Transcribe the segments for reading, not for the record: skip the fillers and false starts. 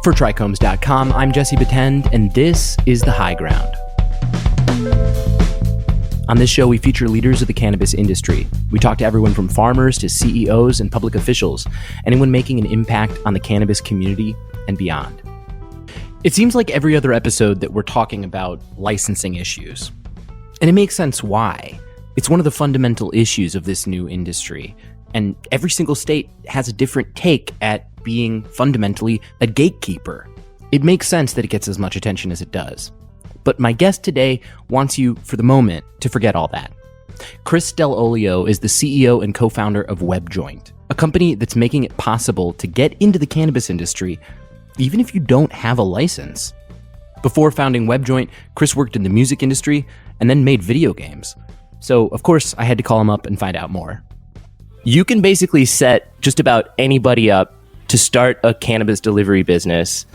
For TRICHOMES.com, I'm Jesse Batend, and this is The High Ground. On this show, we feature leaders of the cannabis industry. We talk to everyone from farmers to CEOs and public officials, anyone making an impact on the cannabis community and beyond. It seems like every other episode that we're talking about licensing issues. And it makes sense why. It's one of the fundamental issues of this new industry, and every single state has a different take at being fundamentally a gatekeeper. It makes sense that it gets as much attention as it does. But my guest today wants you, for the moment, to forget all that. Chris Dell'Olio is the CEO and co-founder of WebJoint, a company that's making it possible to get into the cannabis industry even if you don't have a license. Before founding WebJoint, Chris worked in the music industry and then made video games. So, of course, I had to call him up and find out more. You can basically set just about anybody up to start a cannabis delivery business,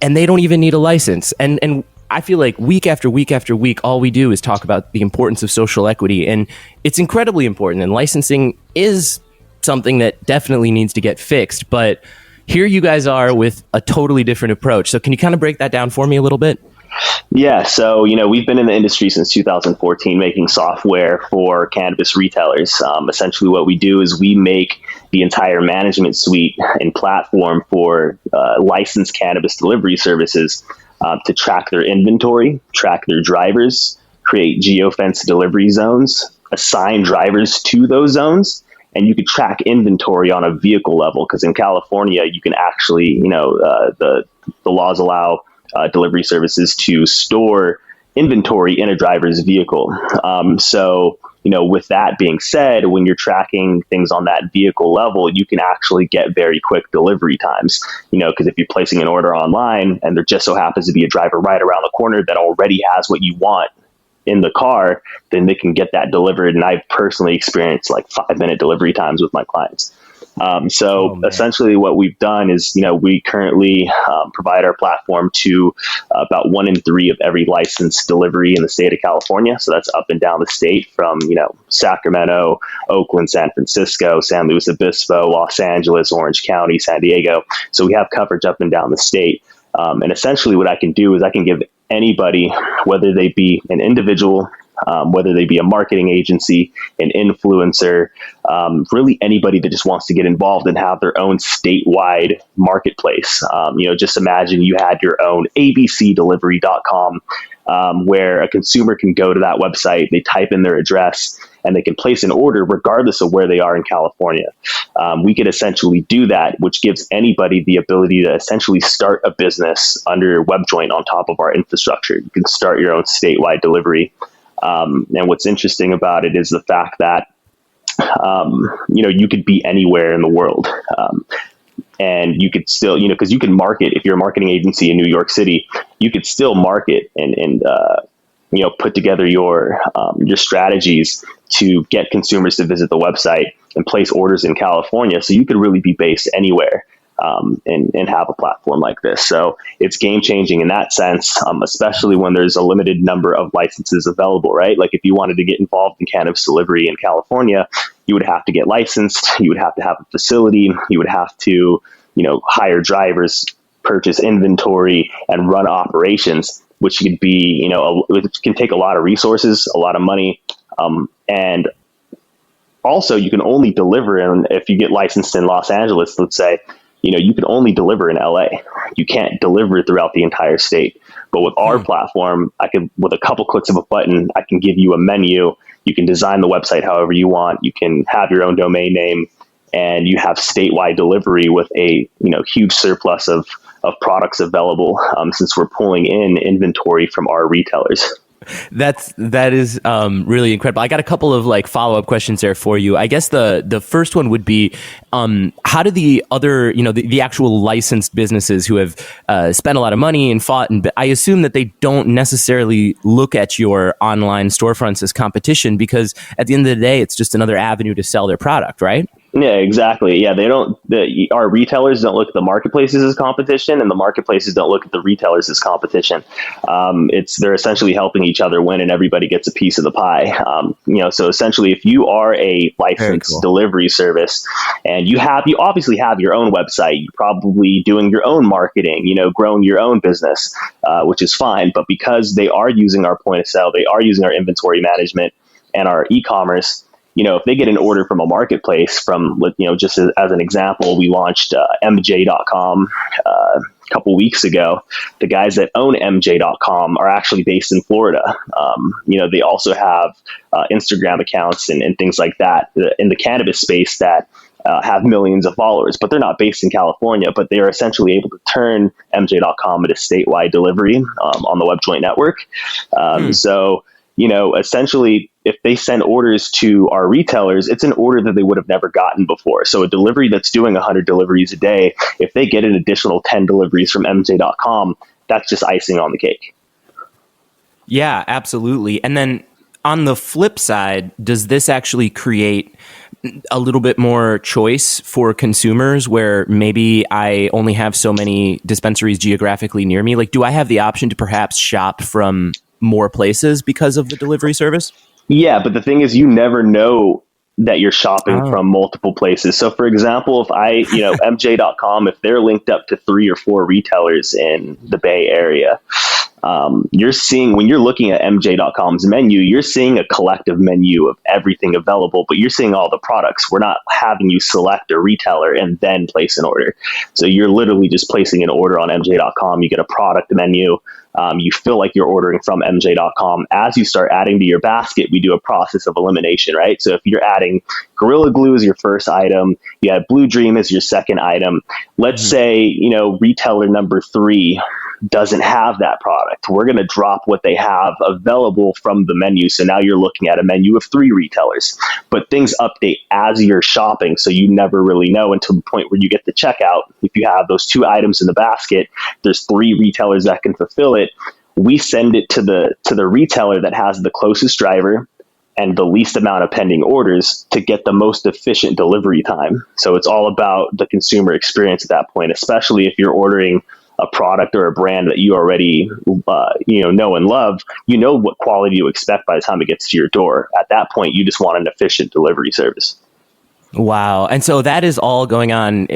and they don't even need a license. And I feel like week after week after week, all we do is talk about the importance of social equity, and it's incredibly important, and licensing is something that definitely needs to get fixed. But here you guys are with a totally different approach. So can you kind of break that down for me a little bit? Yeah. So, we've been in the industry since 2014, making software for cannabis retailers. Essentially what we do is we make the entire management suite and platform for licensed cannabis delivery services to track their inventory, track their drivers, create geofence delivery zones, assign drivers to those zones, and you could track inventory on a vehicle level. Because in California, you can actually, the laws allow delivery services to store inventory in a driver's vehicle. So, with that being said, when you're tracking things on that vehicle level, you can actually get very quick delivery times, because if you're placing an order online and there just so happens to be a driver right around the corner that already has what you want in the car, then they can get that delivered. And I've personally experienced like 5-minute delivery times with my clients. Essentially what we've done is, we currently provide our platform to about 1 in 3 of every licensed delivery in the state of California. So that's up and down the state from, Sacramento, Oakland, San Francisco, San Luis Obispo, Los Angeles, Orange County, San Diego. So we have coverage up and down the state. And essentially what I can do is I can give anybody, whether they be an individual, whether they be a marketing agency, an influencer, really anybody that just wants to get involved and have their own statewide marketplace. Just imagine you had your own abcdelivery.com, where a consumer can go to that website, they type in their address, and they can place an order regardless of where they are in California. We could essentially do that, which gives anybody the ability to essentially start a business under WebJoint on top of our infrastructure. You can start your own statewide delivery. And what's interesting about it is the fact that, you could be anywhere in the world. And you could still, because you can market, if you're a marketing agency in New York City, you could still market and put together your strategies to get consumers to visit the website and place orders in California. So you could really be based anywhere. And have a platform like this. So it's game changing in that sense, especially when there's a limited number of licenses available, right? Like if you wanted to get involved in cannabis delivery in California, you would have to get licensed, you would have to have a facility, you would have to, hire drivers, purchase inventory, and run operations, which could be, it can take a lot of resources, a lot of money, and also you can only deliver if you get licensed in Los Angeles, let's say, you can only deliver in LA. You can't deliver throughout the entire state. But with our platform, with a couple clicks of a button, I can give you a menu. You can design the website however you want. You can have your own domain name, and you have statewide delivery with a huge surplus of products available, since we're pulling in inventory from our retailers. That is really incredible. I got a couple of follow-up questions there for you. I guess the first one would be, how do the other, the actual licensed businesses who have spent a lot of money and fought, and I assume that they don't necessarily look at your online storefronts as competition, because at the end of the day, it's just another avenue to sell their product, right? Yeah, exactly. Yeah, our retailers don't look at the marketplaces as competition, and the marketplaces don't look at the retailers as competition. They're essentially helping each other win, and everybody gets a piece of the pie. So essentially, if you are a Very licensed cool. delivery service, and you obviously have your own website, you're probably doing your own marketing, growing your own business, which is fine. But because they are using our point of sale, they are using our inventory management and our e-commerce. If they get an order from a marketplace just as an example, we launched MJ.com a couple weeks ago. The guys that own MJ.com are actually based in Florida. They also have Instagram accounts and things like that in the cannabis space that have millions of followers, but they're not based in California, but they are essentially able to turn MJ.com into statewide delivery on the WebJoint network. So, essentially, if they send orders to our retailers, it's an order that they would have never gotten before. So a delivery that's doing 100 deliveries a day, if they get an additional 10 deliveries from MJ.com, that's just icing on the cake. Yeah, absolutely. And then on the flip side, does this actually create a little bit more choice for consumers where maybe I only have so many dispensaries geographically near me? Like, do I have the option to perhaps shop from more places because of the delivery service? Yeah, but the thing is, you never know that you're shopping from multiple places. So for example, if MJ.com, if they're linked up to 3 or 4 retailers in the Bay Area, you're seeing, when you're looking at MJ.com's menu, you're seeing a collective menu of everything available, but you're seeing all the products. We're not having you select a retailer and then place an order. So you're literally just placing an order on MJ.com. You get a product menu. You feel like you're ordering from MJ.com. As you start adding to your basket, we do a process of elimination, right? So if you're adding Gorilla Glue as your first item, you have Blue Dream as your second item. Let's say, retailer number 3 doesn't have that product. We're going to drop what they have available from the menu. So now you're looking at a menu of 3 retailers, but things update as you're shopping. So you never really know until the point where you get the checkout. If you have those 2 items in the basket, there's 3 retailers that can fulfill it. We send it to the retailer that has the closest driver and the least amount of pending orders to get the most efficient delivery time. So it's all about the consumer experience at that point, especially if you're ordering a product or a brand that you already know and love. You know what quality you expect by the time it gets to your door. At that point, you just want an efficient delivery service. Wow. And so that is all going on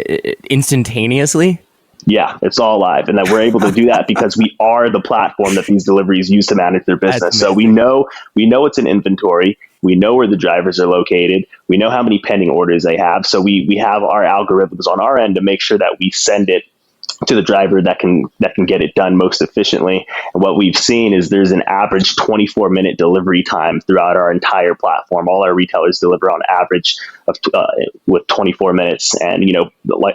instantaneously? Yeah, it's all live. And that we're able to do that because we are the platform that these deliveries use to manage their business. So we know it's an inventory. We know where the drivers are located. We know how many pending orders they have. So we have our algorithms on our end to make sure that we send it to the driver that can get it done most efficiently. And what we've seen is there's an average 24-minute delivery time throughout our entire platform. All our retailers deliver on average of with 24 minutes. And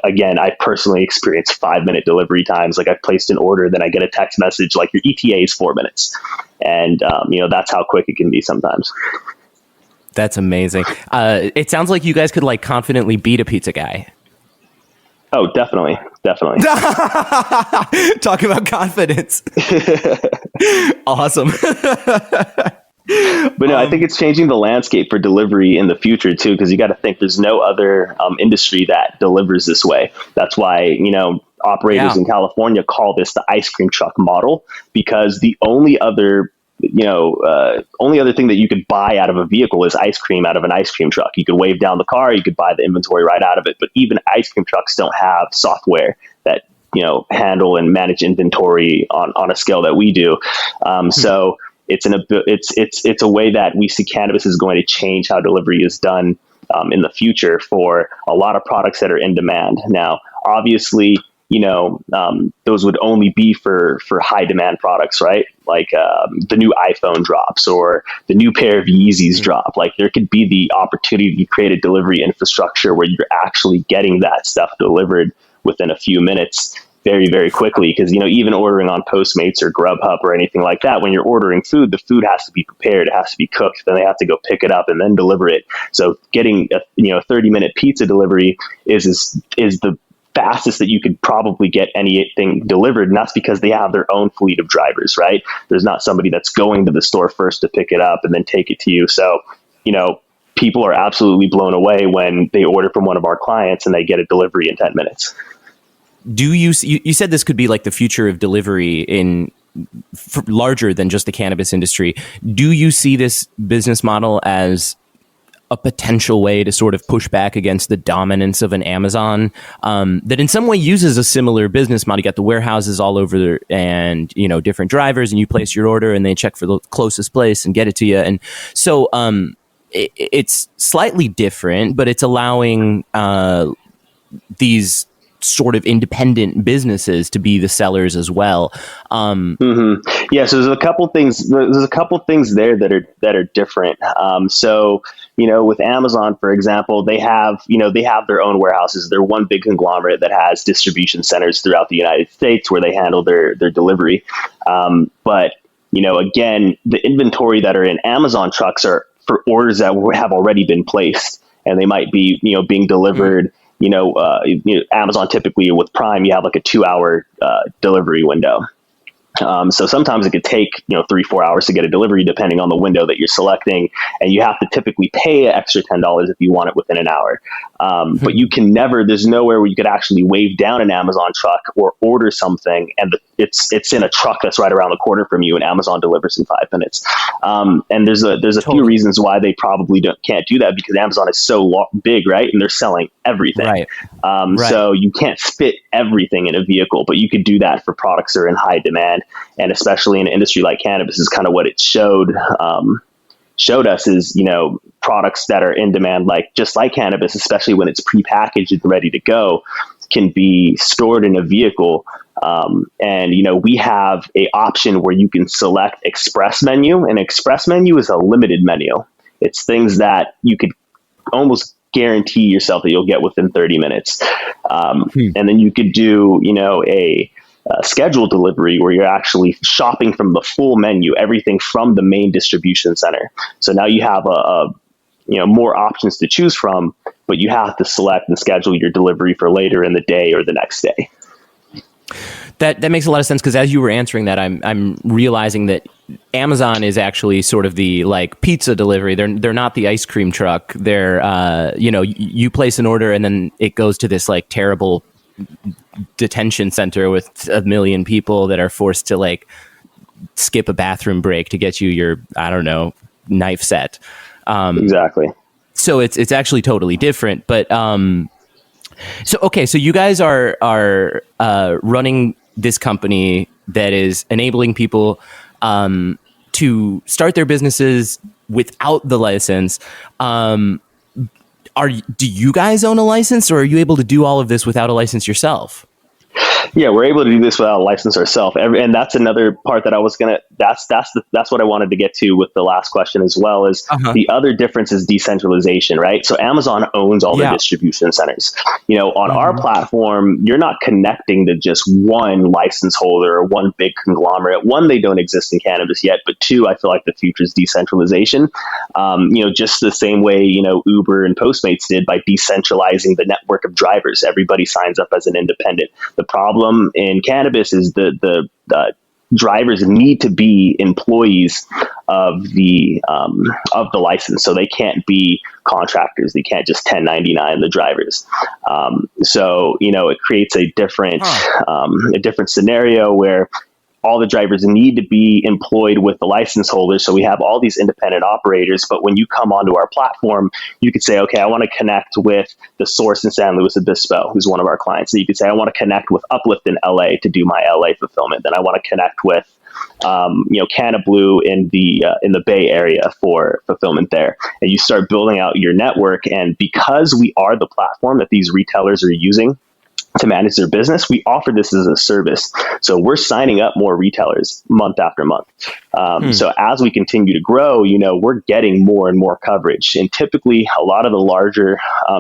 again, I personally experienced 5-minute delivery times. Like, I placed an order, then I get a text message like, your ETA is 4 minutes, and that's how quick it can be sometimes. That's amazing. It sounds like you guys could confidently beat a pizza guy. Oh, definitely. Talk about confidence. Awesome. But no, I think it's changing the landscape for delivery in the future too, because you got to think there's no other industry that delivers this way. That's why, operators in California call this the ice cream truck model, because the only other thing that you could buy out of a vehicle is ice cream out of an ice cream truck. You could wave down the car, you could buy the inventory right out of it. But even ice cream trucks don't have software that, handle and manage inventory on a scale that we do. So it's a way that we see cannabis is going to change how delivery is done in the future for a lot of products that are in demand. Now, obviously, those would only be for high demand products, right? Like the new iPhone drops or the new pair of Yeezys drop. Like, there could be the opportunity to create a delivery infrastructure where you're actually getting that stuff delivered within a few minutes very, very quickly. Because, even ordering on Postmates or Grubhub or anything like that, when you're ordering food, the food has to be prepared, it has to be cooked, then they have to go pick it up and then deliver it. So getting a 30-minute pizza delivery is the fastest that you could probably get anything delivered. And that's because they have their own fleet of drivers, right? There's not somebody that's going to the store first to pick it up and then take it to you. So, people are absolutely blown away when they order from one of our clients and they get a delivery in 10 minutes. Do you said this could be like the future of delivery larger than just the cannabis industry. Do you see this business model as a potential way to sort of push back against the dominance of an Amazon that in some way uses a similar business model? You got the warehouses all over there and, different drivers, and you place your order and they check for the closest place and get it to you. And so it's slightly different, but it's allowing these sort of independent businesses to be the sellers as well. Yeah, so there's a couple things. There's a couple things there that are different. So with Amazon, for example, they have their own warehouses. They're one big conglomerate that has distribution centers throughout the United States where they handle their delivery. But again, the inventory that are in Amazon trucks are for orders that have already been placed, and they might be being delivered. Amazon typically with Prime, you have like a 2-hour delivery window. So sometimes it could take 3-4 hours to get a delivery depending on the window that you're selecting, and you have to typically pay an extra $10 if you want it within an hour. But you can there's nowhere where you could actually wave down an Amazon truck or order something and it's in a truck that's right around the corner from you, and Amazon delivers in 5 minutes. And there's a few reasons why they probably can't do that, because Amazon is so big, right? And they're selling everything. Right. So you can't fit everything in a vehicle, but you could do that for products that are in high demand. And especially in an industry like cannabis, is kind of what it showed us is, products that are in demand, just like cannabis, especially when it's prepackaged and ready to go, can be stored in a vehicle. And we have a option where you can select express menu, and express menu is a limited menu. It's things that you could almost guarantee yourself that you'll get within 30 minutes. And then you could do, a scheduled delivery where you're actually shopping from the full menu, everything from the main distribution center. So now you have more options to choose from, but you have to select and schedule your delivery for later in the day or the next day. That makes a lot of sense, because as you were answering that, I'm realizing that Amazon is actually sort of the pizza delivery. They're not the ice cream truck. They're you place an order and then it goes to this terrible detention center with 1 million people that are forced to skip a bathroom break to get you your knife set. Exactly. So it's actually totally different, but so you guys are running this company that is enabling people to start their businesses without the license. Do you guys own a license, or are you able to do all of this without a license yourself? Yeah, we're able to do this without a license ourselves. And that's another part that I was that's what I wanted to get to with the last question as well, is the other difference is decentralization, right? So Amazon owns all the distribution centers. On our platform, you're not connecting to just one license holder or one big conglomerate. One, they don't exist in cannabis yet, but two, I feel like the future is decentralization. Just the same way, Uber and Postmates did by decentralizing the network of drivers. Everybody signs up as an independent. The problem in cannabis is the drivers need to be employees of the license, so they can't be contractors. They can't just 1099 the drivers. So it creates a different scenario where all the drivers need to be employed with the license holders. So we have all these independent operators, but when you come onto our platform, you could say, okay, I want to connect with the Source in San Luis Obispo, who's one of our clients. So you could say, I want to connect with Uplift in LA to do my LA fulfillment. Then I want to connect with Canna Blue in the Bay Area for fulfillment there. And you start building out your network. And because we are the platform that these retailers are using to manage their business, we offer this as a service. So we're signing up more retailers month after month. So as we continue to grow, we're getting more and more coverage. And typically a lot of the larger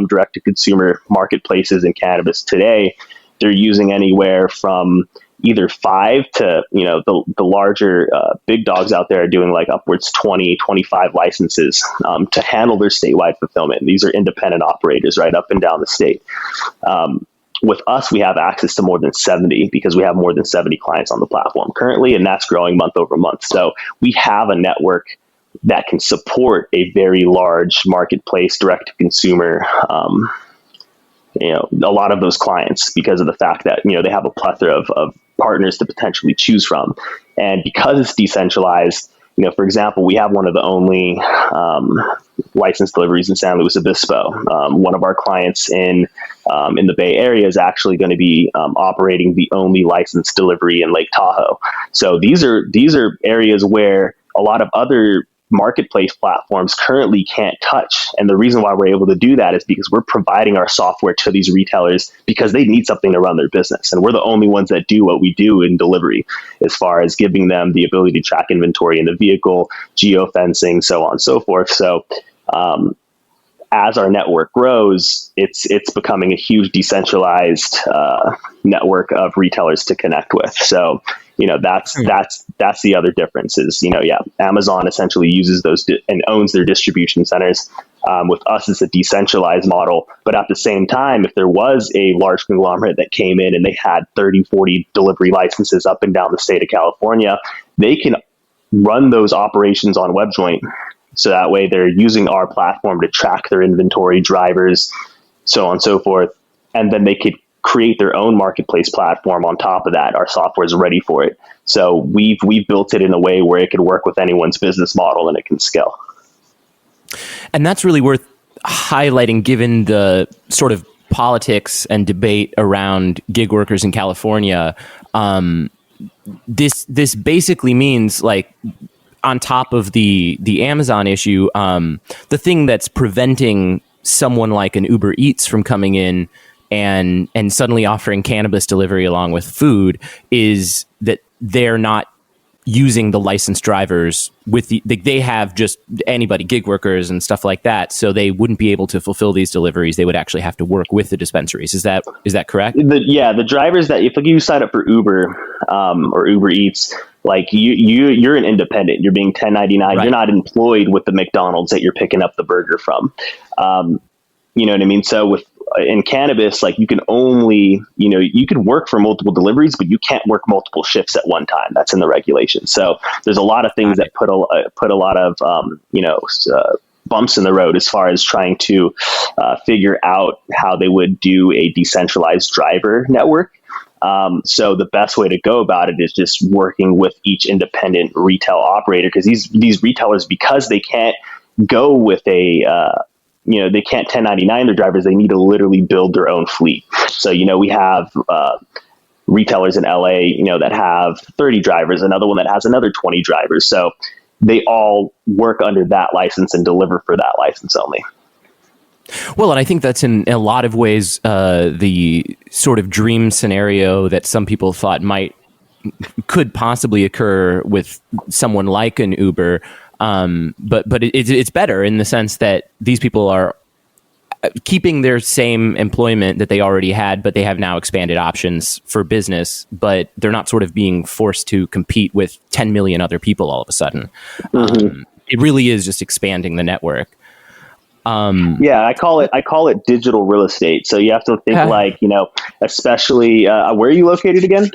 direct-to-consumer marketplaces in cannabis today, they're using anywhere from either 5 to, the larger big dogs out there are doing upwards 20, 25 licenses to handle their statewide fulfillment. And these are independent operators right up and down the state. With us, we have access to more than 70 because we have more than 70 clients on the platform currently, and that's growing month over month. So we have a network that can support a very large marketplace, direct to consumer, a lot of those clients, because of the fact that, they have a plethora of partners to potentially choose from. And because it's decentralized, for example, we have one of the only licensed deliveries in San Luis Obispo. One of our clients in the Bay Area is actually going to be operating the only licensed delivery in Lake Tahoe. So these are areas where a lot of other marketplace platforms currently can't touch. And the reason why we're able to do that is because we're providing our software to these retailers because they need something to run their business. And we're the only ones that do what we do in delivery, as far as giving them the ability to track inventory in the vehicle, geofencing, so on and so forth. So as our network grows, it's becoming a huge decentralized network of retailers to connect with. So, that's the other difference is, Amazon essentially uses those and owns their distribution centers. With us, it's a decentralized model. But at the same time, if there was a large conglomerate that came in and they had 30, 40 delivery licenses up and down the state of California, they can run those operations on WebJoint. So that way they're using our platform to track their inventory, drivers, so on and so forth. And then they could create their own marketplace platform on top of that. Our software is ready for it. So we've built it in a way where it could work with anyone's business model and it can scale. And that's really worth highlighting, given the sort of politics and debate around gig workers in California. This basically means, like, on top of the Amazon issue, the thing that's preventing someone like an Uber Eats from coming in and suddenly offering cannabis delivery along with food is that they're not using the licensed drivers with they have just anybody, gig workers and stuff like that. So they wouldn't be able to fulfill these deliveries. They would actually have to work with the dispensaries. Is that correct? The drivers that, if you sign up for Uber or Uber Eats, like you're an independent, you're being 1099, right. You're not employed with the McDonald's that you're picking up the burger from. You know what I mean? So in cannabis, like, you can only, you can work for multiple deliveries, but you can't work multiple shifts at one time. That's in the regulations. So there's a lot of things that put a lot of, bumps in the road as far as trying to figure out how they would do a decentralized driver network. So the best way to go about it is just working with each independent retail operator, because these retailers, because they can't go with they can't 1099 their drivers. They need to literally build their own fleet. So, we have retailers in LA, that have 30 drivers, another one that has another 20 drivers. So they all work under that license and deliver for that license only. Well, and I think that's in a lot of ways the sort of dream scenario that some people thought could possibly occur with someone like an Uber. But it's better in the sense that these people are keeping their same employment that they already had, but they have now expanded options for business, but they're not sort of being forced to compete with 10 million other people all of a sudden. Mm-hmm. It really is just expanding the network. I call it digital real estate. So you have to think especially, where are you located again?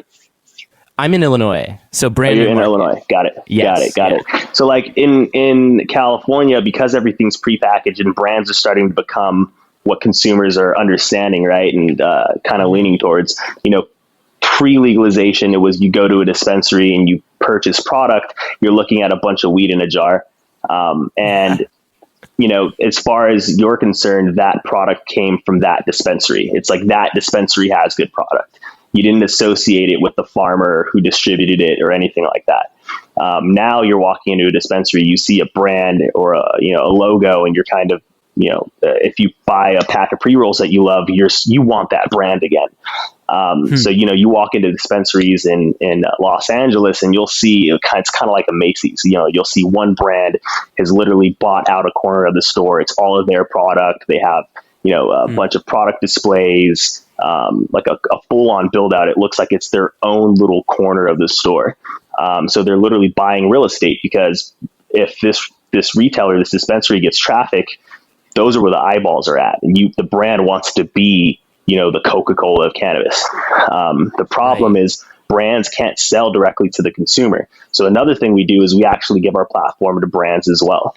I'm in Illinois. So Brandon. You're in Illinois. Got it. Yes, Got it. So like in California, because everything's prepackaged and brands are starting to become what consumers are understanding, right? And kind of leaning towards, pre-legalization, it was you go to a dispensary and you purchase product, you're looking at a bunch of weed in a jar. And as far as you're concerned, that product came from that dispensary. It's like that dispensary has good product. You didn't associate it with the farmer who distributed it or anything like that. Now you're walking into a dispensary, you see a brand or a logo, and you're kind of, if you buy a pack of pre-rolls that you love, you want that brand again. So, you walk into dispensaries in Los Angeles and you'll see it's kind of like a Macy's. You'll see one brand has literally bought out a corner of the store. It's all of their product. They have, a bunch of product displays, like a full-on build out. It looks like it's their own little corner of the store. So they're literally buying real estate, because if this retailer, this dispensary gets traffic, those are where the eyeballs are at. And the brand wants to be, the Coca-Cola of cannabis. The problem is brands can't sell directly to the consumer. So another thing we do is we actually give our platform to brands as well.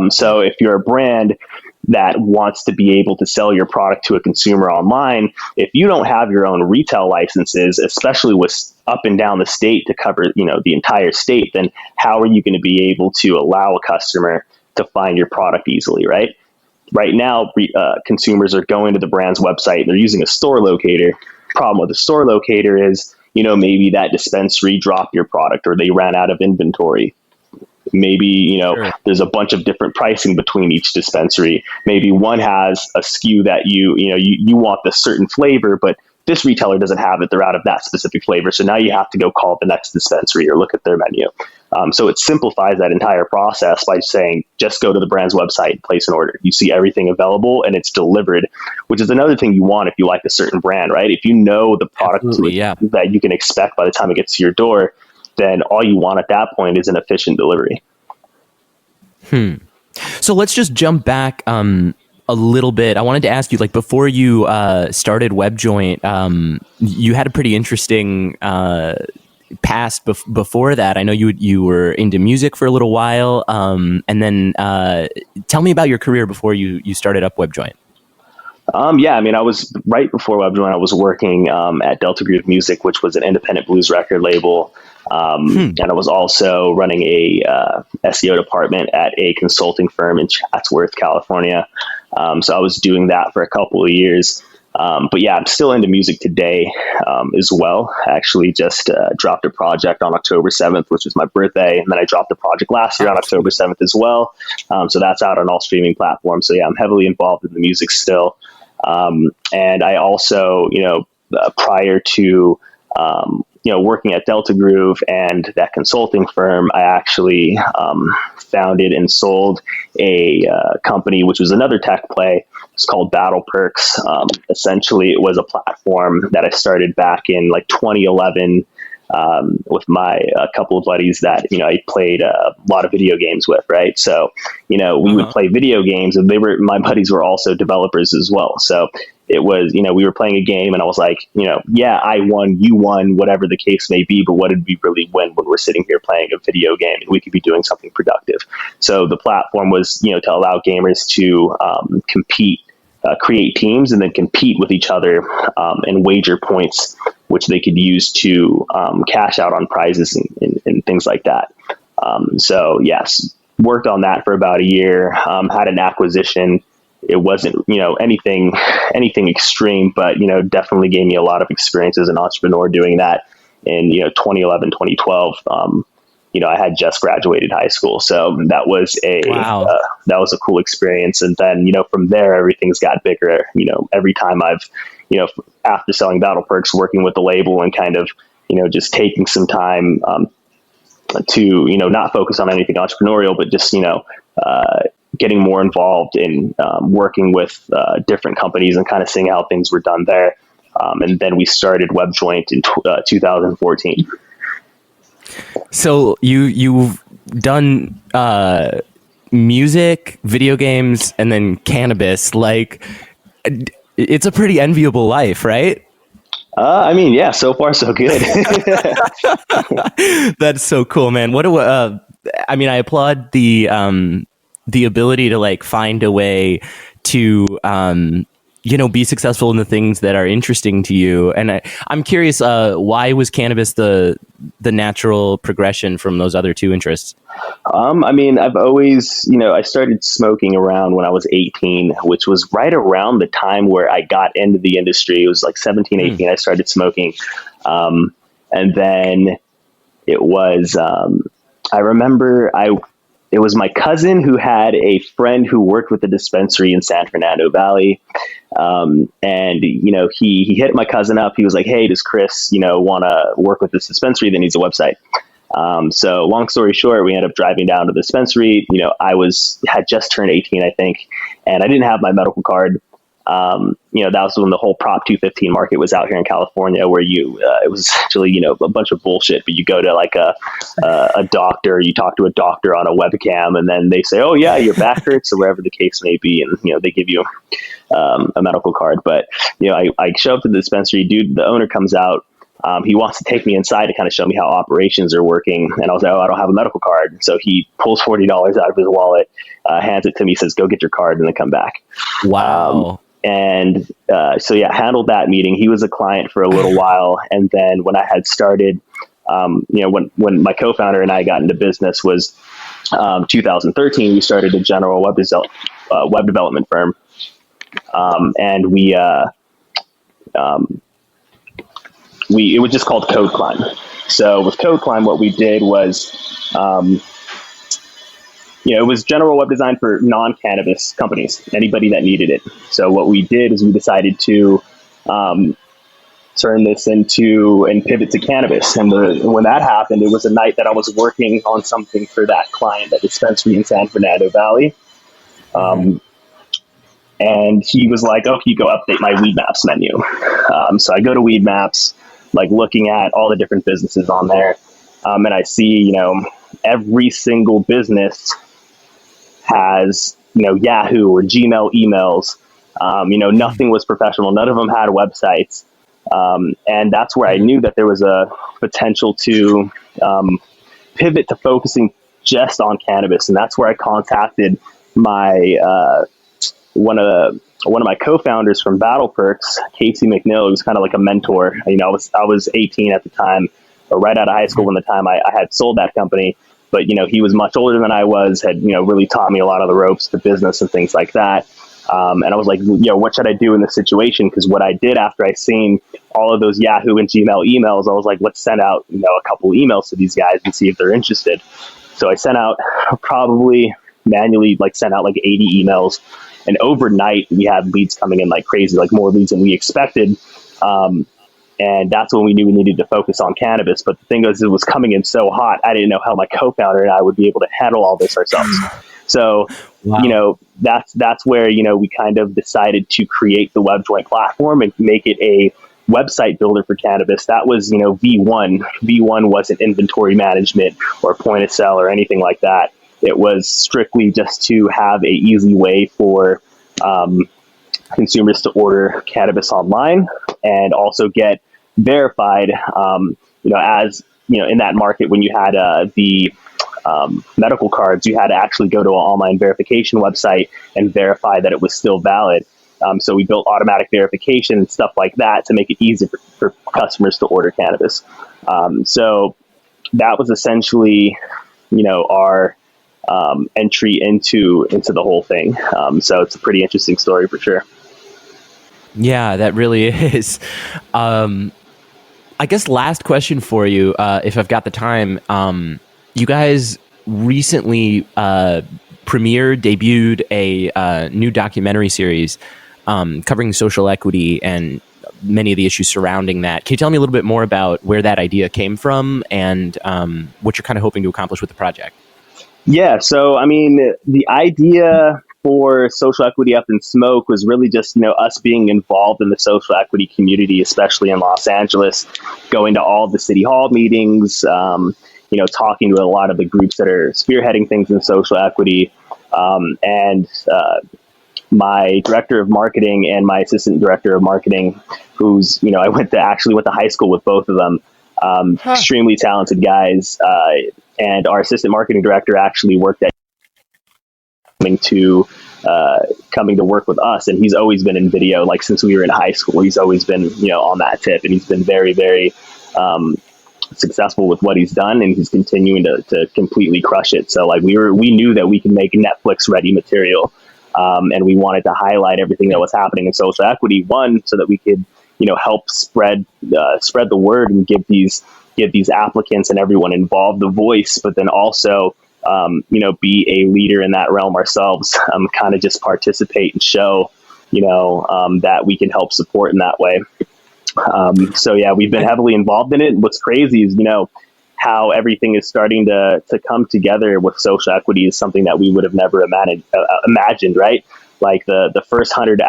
So if you're a brand that wants to be able to sell your product to a consumer online, if you don't have your own retail licenses, especially with up and down the state to cover, the entire state, then how are you going to be able to allow a customer to find your product easily, right? Right now, consumers are going to the brand's website. They're using a store locator. Problem with the store locator is, maybe that dispensary dropped your product or they ran out of inventory. Maybe, Sure. There's a bunch of different pricing between each dispensary. Maybe one has a SKU that you want the certain flavor, but this retailer doesn't have it. They're out of that specific flavor. So now you have to go call the next dispensary or look at their menu. So it simplifies that entire process by saying, just go to the brand's website, place an order. You see everything available and it's delivered, which is another thing you want if you like a certain brand, right? If you know the product that you can expect by the time it gets to your door, then all you want at that point is an efficient delivery. So let's just jump back a little bit. I wanted to ask you, before you started WebJoint, you had a pretty interesting past before that. I know you were into music for a little while, and then tell me about your career before you started up WebJoint. I was right before WebJoint. I was working at Delta Groove Music, which was an independent blues record label. And I was also running a SEO department at a consulting firm in Chatsworth, California. So I was doing that for a couple of years. But yeah, I'm still into music today as well. I actually just dropped a project on October 7th, which was my birthday. And then I dropped a project last year on October 7th as well. So that's out on all streaming platforms. So yeah, I'm heavily involved in the music still. And I also, prior to, working at Delta Groove and that consulting firm, I actually founded and sold a company, which was another tech play. It's called Battle Perks. Essentially, it was a platform that I started back in 2011 with my couple of buddies that I played a lot of video games with, right? So we would play video games, and my buddies were also developers as well. So it was we were playing a game, and I was like, yeah, I won, you won, whatever the case may be, but what did we really win when we're sitting here playing a video game? And we could be doing something productive. So the platform was to allow gamers to compete. Create teams and then compete with each other and wager points, which they could use to cash out on prizes and things like that. So yes, worked on that for about a year, had an acquisition. It wasn't, anything extreme, but, definitely gave me a lot of experience as an entrepreneur doing that in, 2011, 2012. I had just graduated high school. So that was a cool experience. And then, from there, everything's got bigger. Every time I've, after selling Battle Perks, working with the label and kind of, just taking some time to, not focus on anything entrepreneurial, but just, getting more involved in working with different companies and kind of seeing how things were done there. And then we started WebJoint in 2014. So you've done music, video games, and then cannabis. It's a pretty enviable life, right? Yeah, so far so good. That's so cool, man. I applaud the ability to find a way to be successful in the things that are interesting to you. And I'm curious, why was cannabis the natural progression from those other two interests? I've always, I started smoking around when I was 18, which was right around the time where I got into the industry. It was 17, 18, I started smoking. And then it was, I remember it was my cousin who had a friend who worked with a dispensary in San Fernando Valley. And he hit my cousin up. He was like, "Hey, does Chris, want to work with this dispensary that needs a website?" So long story short, we ended up driving down to the dispensary. I had just turned 18, I think, and I didn't have my medical card. That was when the whole Prop 215 market was out here in California, where it was actually, a bunch of bullshit, but you go to a doctor, you talk to a doctor on a webcam, and then they say, "Oh yeah, your back hurts," or wherever the case may be. And, they give you, a medical card. But, I show up to the dispensary, dude, the owner comes out, He wants to take me inside to kind of show me how operations are working. And I was like, oh, I don't have a medical card. So he pulls $40 out of his wallet, hands it to me, says, go get your card and then come back. Wow. So yeah, handled that meeting. He was a client for a little while. And then when I had started, when my co-founder and I got into business was 2013, we started a general web development firm. And it was just called Code Climb. So with Code Climb, what we did was, it was general web design for non-cannabis companies, anybody that needed it. So what we did is we decided to turn this into and pivot to cannabis. And when that happened, it was a night that I was working on something for that client, that dispensary in San Fernando Valley. And he was like, oh, can you go update my Weed Maps menu? So I go to Weed Maps, like looking at all the different businesses on there. And I see, every single business has, Yahoo or Gmail emails. Nothing was professional. None of them had websites. And that's where I knew that there was a potential to pivot to focusing just on cannabis. And that's where I contacted my one of my co-founders from Battle Perks, Casey McNeil. He was kind of like a mentor. I was 18 at the time, or right out of high school when the time I had sold that company. But, he was much older than I was, had, really taught me a lot of the ropes to business and things like that. And I was like, what should I do in this situation? Because what I did after I seen all of those Yahoo and Gmail emails, I was like, let's send out, a couple emails to these guys and see if they're interested. So I sent out, probably manually, sent out 80 emails. And overnight, we had leads coming in like crazy, like more leads than we expected. And that's when we knew we needed to focus on cannabis. But the thing is, it was coming in so hot, I didn't know how my co-founder and I would be able to handle all this ourselves. So, wow. That's where, we kind of decided to create the WebJoint platform and make it a website builder for cannabis. That was, V1. V1 wasn't inventory management or point of sale or anything like that. It was strictly just to have a easy way for consumers to order cannabis online and also get verified. As in that market, when you had the medical cards, you had to actually go to an online verification website and verify that it was still valid. So we built automatic verification and stuff like that to make it easy for customers to order cannabis. So that was essentially, our entry into the whole thing. So it's a pretty interesting story for sure. Yeah, that really is. I guess last question for you, if I've got the time. You guys recently debuted a new documentary series covering social equity and many of the issues surrounding that. Can you tell me a little bit more about where that idea came from and what you're kind of hoping to accomplish with the project? Yeah, so the idea for Social Equity Up in Smoke was really just, us being involved in the social equity community, especially in Los Angeles, going to all the city hall meetings, talking to a lot of the groups that are spearheading things in social equity. And my director of marketing and my assistant director of marketing, who's, I went to high school with both of them, extremely talented guys. And our assistant marketing director actually worked at coming to work with us. And he's always been in video, since we were in high school. He's always been, on that tip, and he's been very, very successful with what he's done, and he's continuing to completely crush it. So we knew that we could make Netflix ready material. And we wanted to highlight everything that was happening in social equity, one, so that we could, help spread the word and give these applicants and everyone involved the voice, but then also, be a leader in that realm ourselves, kind of just participate and show, that we can help support in that way. So yeah, we've been heavily involved in it. What's crazy is, how everything is starting to come together with social equity is something that we would have never imagined, right? Like the first 100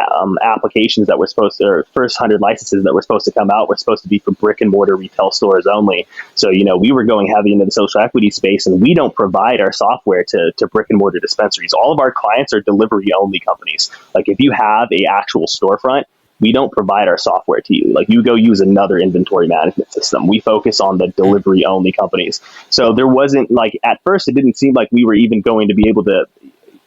applications that were or first 100 licenses that were supposed to come out were supposed to be for brick and mortar retail stores only. So, we were going heavy into the social equity space, and we don't provide our software to brick and mortar dispensaries. All of our clients are delivery only companies. Like if you have a actual storefront, we don't provide our software to you. Like, you go use another inventory management system. We focus on the delivery only companies. So there wasn't, like, at first it didn't seem like we were even going to be able to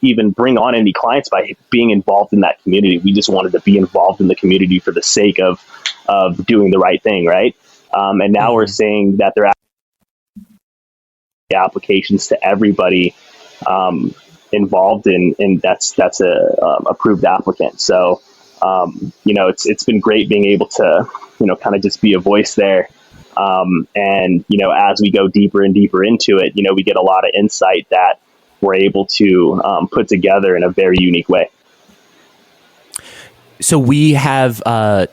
even bring on any clients by being involved in that community. We just wanted to be involved in the community for the sake of doing the right thing, right? And now we're saying that they're applications to everybody involved in that's a approved applicant. So it's been great being able to kind of just be a voice there. And as we go deeper and deeper into it, we get a lot of insight that we're able to put together in a very unique way. So we have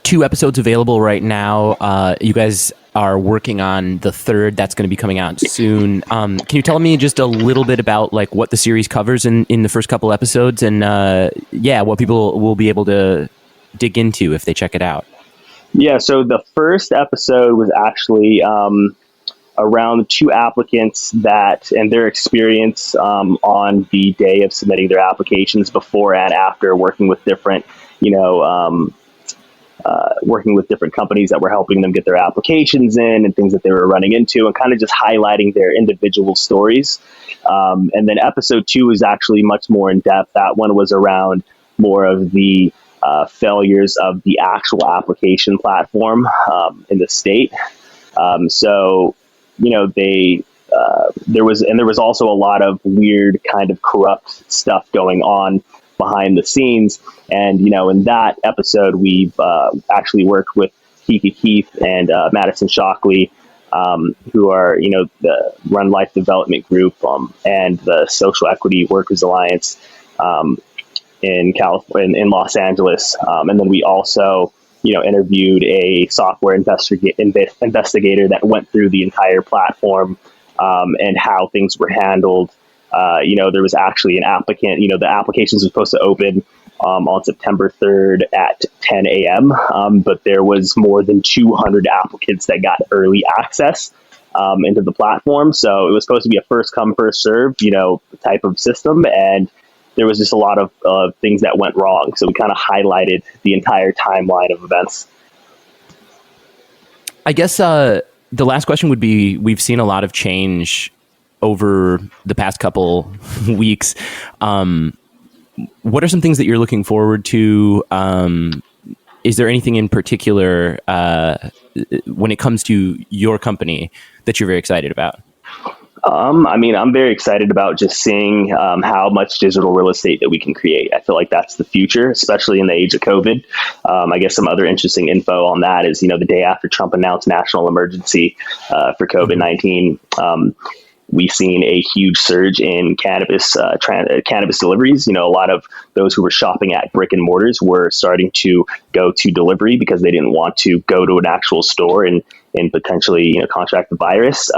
2 episodes available right now. You guys are working on the 3rd that's going to be coming out soon. Can you tell me just a little bit about like what the series covers in the first couple episodes, and what people will be able to dig into if they check it out? Yeah, so the first episode was actually around 2 applicants and their experience on the day of submitting their applications, before and after, working with different companies that were helping them get their applications in and things that they were running into, and kind of just highlighting their individual stories. And then episode 2 is actually much more in depth. That one was around more of the failures of the actual application platform in the state. There was also a lot of weird kind of corrupt stuff going on behind the scenes. And, in that episode, we've actually worked with Keith and Madison Shockley, who are, the Run Life Development Group and the Social Equity Workers Alliance in California, in Los Angeles. And then we also, interviewed a software investigator that went through the entire platform and how things were handled. There was actually an applicant, the applications were supposed to open on September 3rd at 10 a.m. But there was more than 200 applicants that got early access into the platform. So it was supposed to be a first come, first serve, type of system. And there was just a lot of things that went wrong. So we kind of highlighted the entire timeline of events. I guess the last question would be, we've seen a lot of change over the past couple weeks. What are some things that you're looking forward to? Is there anything in particular when it comes to your company that you're very excited about? I'm very excited about just seeing how much digital real estate that we can create. I feel like that's the future, especially in the age of COVID. I guess some other interesting info on that is, the day after Trump announced national emergency for COVID-19, we've seen a huge surge in cannabis deliveries. A lot of those who were shopping at brick and mortars were starting to go to delivery because they didn't want to go to an actual store and potentially contract the virus.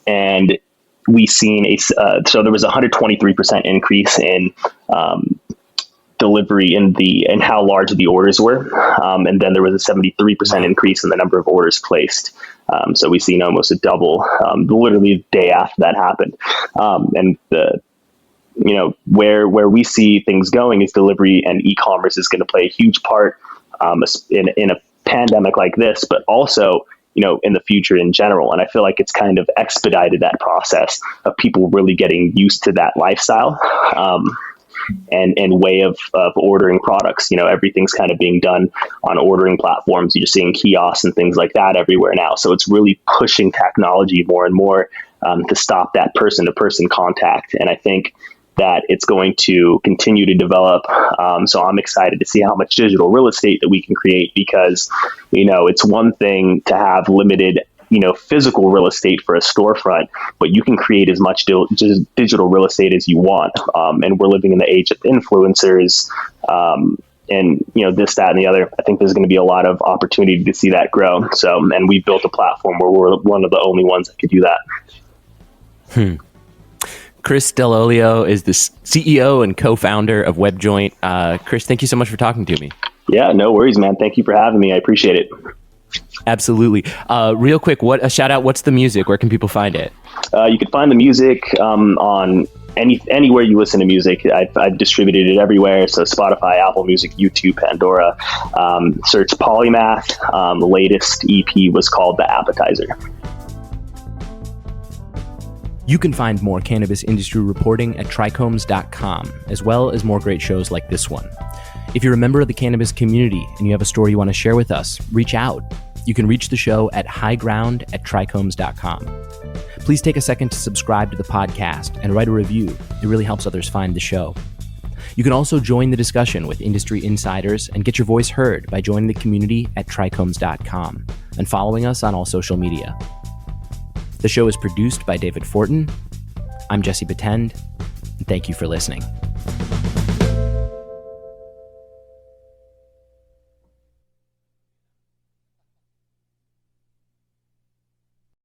And we've seen so there was a 123% increase in delivery in how large the orders were. And then there was a 73% increase in the number of orders placed. So we've seen almost a double, literally the day after that happened. And where we see things going is delivery and e-commerce is going to play a huge part in a pandemic like this, but also in the future in general. And I feel like it's kind of expedited that process of people really getting used to that lifestyle and way of ordering products. Everything's kind of being done on ordering platforms. You're seeing kiosks and things like that everywhere now. So it's really pushing technology more and more to stop that person-to-person contact. And I think that it's going to continue to develop. So I'm excited to see how much digital real estate that we can create, because, it's one thing to have limited, physical real estate for a storefront, but you can create as much digital real estate as you want. And we're living in the age of influencers and, this, that, and the other. I think there's going to be a lot of opportunity to see that grow. So, and we've built a platform where we're one of the only ones that could do that. Chris Dell'Olio is the CEO and co-founder of WebJoint. Chris, thank you so much for talking to me. Yeah, no worries, man. Thank you for having me. I appreciate it. Absolutely. Real quick, a shout out. What's the music? Where can people find it? You can find the music on anywhere you listen to music. I've distributed it everywhere. So Spotify, Apple Music, YouTube, Pandora. Search Polymath. The latest EP was called The Appetizer. You can find more cannabis industry reporting at TRICHOMES.com, as well as more great shows like this one. If you're a member of the cannabis community and you have a story you want to share with us, reach out. You can reach the show at highground@TRICHOMES.com. Please take a second to subscribe to the podcast and write a review. It really helps others find the show. You can also join the discussion with industry insiders and get your voice heard by joining the community at TRICHOMES.com and following us on all social media. The show is produced by David Fortin. I'm Jesse Batend, and thank you for listening.